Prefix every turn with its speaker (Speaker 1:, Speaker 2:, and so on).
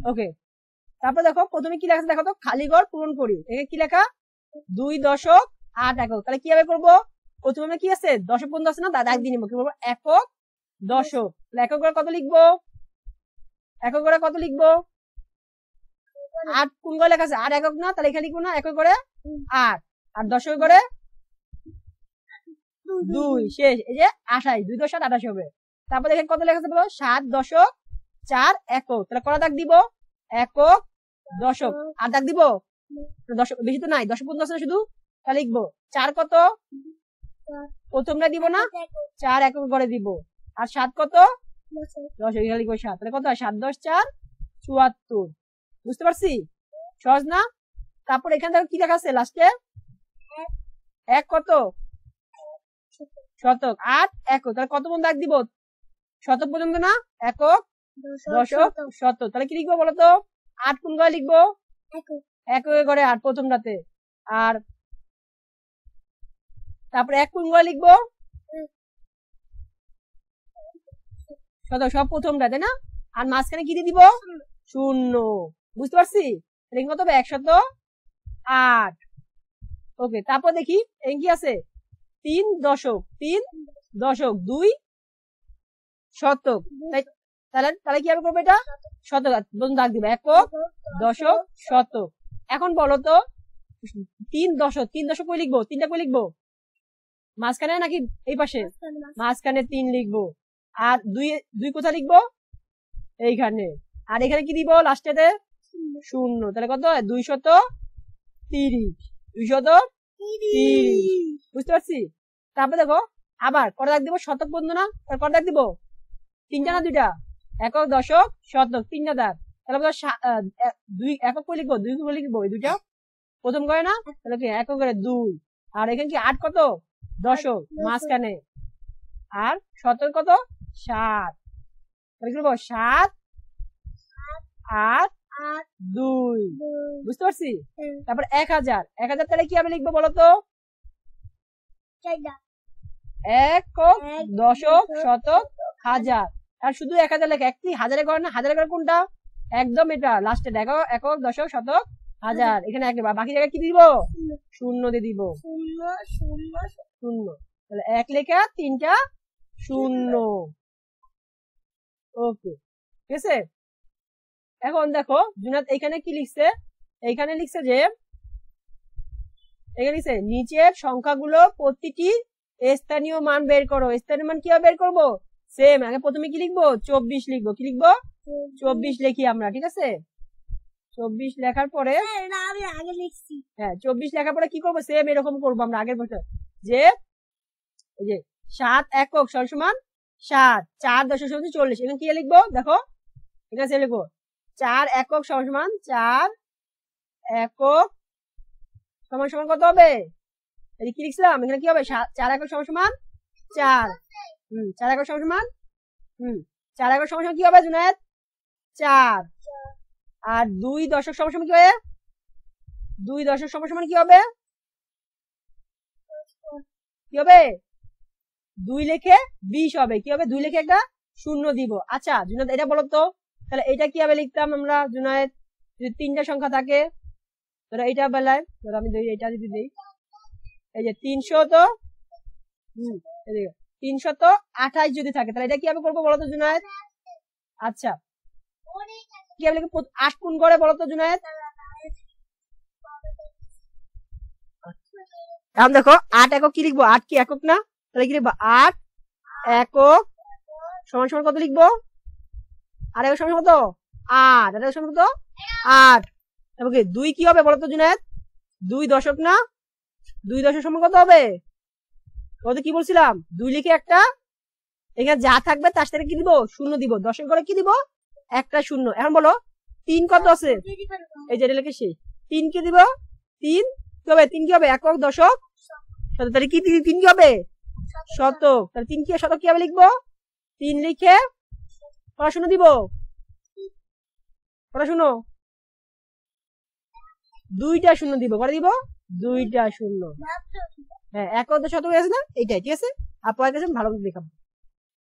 Speaker 1: ওকে, তারপর দেখো প্রথমে কি লেখা আছে দেখো তো, খালি ঘর পূরণ করি। এখানে কি লেখা 2.8 একক। তাহলে কিভাবে করবো, প্রথমে কি আছে দশক পর্যন্ত আছে না, দাদা একদিন নিবো, কি বলবো একক দশক। একক ঘরে কত লিখবো, একক ঘরে কত লিখবো 8। কোন ঘরে লেখা আছে 8 একক না, তাহলে এখানে লিখবো না একক ঘরে 8, আর দশক ঘরে 2 শেষ। এই যে 28, 2.28 হবে। তারপর দেখেন কত লেখা আছে বলো 7.4 একক। তাহলে কটা দাগ দিব, একক দশক, আর দাগ দিব দশক, বেশি তো নাই, দশক পর্যন্ত আছে না শুধু। তাহলে লিখবো 4 কত, প্রথমটা দিব না 4 একক করে দিব, আর 7 কত 10, এখানে লিখবো 7। তাহলে কত 7 10 4 74। বুঝতে পারছি, সহজ না। তারপর এখানে দেখো কি লেখা আছে লাস্টে, এক কত শতক, 8 একক। তাহলে কত পর্যন্ত দাগ দিব, শতক পর্যন্ত না, একক দশক শতক। তাহলে কি লিখবো বলতো 8 কোন ঘরে লিখবো, একক ঘরে 8 প্রথমটাতে, আর তারপরে 1 কোন ঘরে লিখবো শতক, সব প্রথমটাতে না, আর মাঝখানে কি দিয়ে দিব 0। বুঝতে পারছি, কত হবে 108। ওকে, তারপর দেখি এই কি আছে 3 দশক, 3 দশক 2 শতক। তাহলে তাহলে কিভাবে করবো এটা, শতক দাগ দিবে, একক দশক শতক। এখন বলো তো 3 দশক, 3 দশক কই লিখবো, 3টা কই লিখবো মাঝখানে নাকি এই পাশে, মাঝখানে 3 লিখবো, আর 2 কোথায় লিখবো এইখানে, আর এখানে কি দিব লাস্টেতে 0। তাহলে কত 230, 230। বুঝতে পারছি। তারপর দেখো আবার কটা দাগ দিব, শতক বন্ধু না, কটা দাগ দিব 3টা না 2টা, একক দশক শতক 3টা দাগ। তাহলে 2 একক কই লিখবো, 2 করে লিখবো, এই 2টা প্রথম করে না, তাহলে কি একক করে 2, আর এখানে কি 8 কত দশক মাঝখানে, আর শতক কত 7। তাহলে কি লিখবো 7 8 2। বুঝতে পারছি। তারপর 1000, 1000 তাহলে কি আমি লিখবো বলতো, একক দশক শতক হাজার, আর শুধু 1000 লেখা, একটি হাজারে ঘর না, হাজারে ঘর কোনটা একদম এটা লাস্টে দেখো, একক দশক শতক হাজার, এখানে এক, বাকি জায়গায় কি দিব 0 দিয়ে দিব, 0। তাহলে 1 লেখা 3টা 0। ওকে, ঠিক আছে। এখন দেখো জুনাত এখানে কি লিখছে, এইখানে লিখছে যে এখানে লিখছে নিচের সংখ্যাগুলো প্রতিটি স্থানীয় মান বের করো। স্থানীয় মান কিভাবে বের করবো, সেম আগে প্রথমে কি লিখবো 24 লিখবো, কি লিখবো 24 লিখি আমরা, ঠিক আছে। 24 লেখার পরে
Speaker 2: আমি আগে লিখছি,
Speaker 1: হ্যাঁ 24 লেখার পরে কি করবো, সেম এরকম করবো আমরা আগের বছর, যে এই যে 7 একক সমান 7, 4 দশক সমান 40। এখানে কি লিখবো দেখো, এখানে লিখবো 4 একক সমান 4 একক সমান সমান কত হবে, এই কি লিখছিলাম এখানে কি হবে 4 একক সমান 4, 4 একক সমান 4 একক সমান কি হবে জুনায়েদ 4, আর 2 দশক সমান কি হবে, 2 দশক সমান কি হবে, কি হবে 2 লিখে 20 হবে, কি হবে 2 লিখে একটা 0 দিব। আচ্ছা জুনায়েদ এটা বলো তো, তাহলে এটা কিভাবে লিখতাম আমরা জুনায়েদ, যদি 3টা সংখ্যা থাকে, ধরো এইটা বেলায়, ধরো আমি এটা যদি দিই, এই যে 328 যদি থাকে, তাহলে এটা কিভাবে করবো বলতো জুনায়েদ। আচ্ছা কিভাবে লিখবো, 8 কোন করে বলতো জুনায়েদ, এখন দেখো 8 একক কি লিখবো, 8 কি একক না, তাহলে কি লিখবো 8 একক সমান সমান কত লিখবো, আর একক সমান কত 8, আর একক সমান কত 8। তারপর কি 2 কি হবে বলতো জুনায়েদ, 2 দশক না, 2 দশক সমান কত হবে, কত কি বলছিলাম 2 লিখে একটা, এখানে যা থাকবে তার সাথে কি দিব 0 দিব, দশক করে কি দিব একটা 0। এখন বলো 3 কত আছে, এই যে লিখে সেই 3 কি দিব, 3 কি হবে, 3 কি হবে একক দশক শতক, তাহলে কি 3 কি হবে শতক, তাহলে 3 কি শতক কিভাবে লিখবো, 3 লিখে পড়াশোনা দিব, পড়াশোনা 2টা 0 দিব, করে দিব 2টা 0। হ্যাঁ একক শতক আছে না, এইটাই ঠিক আছে। আপনার কাছে ভালো দেখাবো।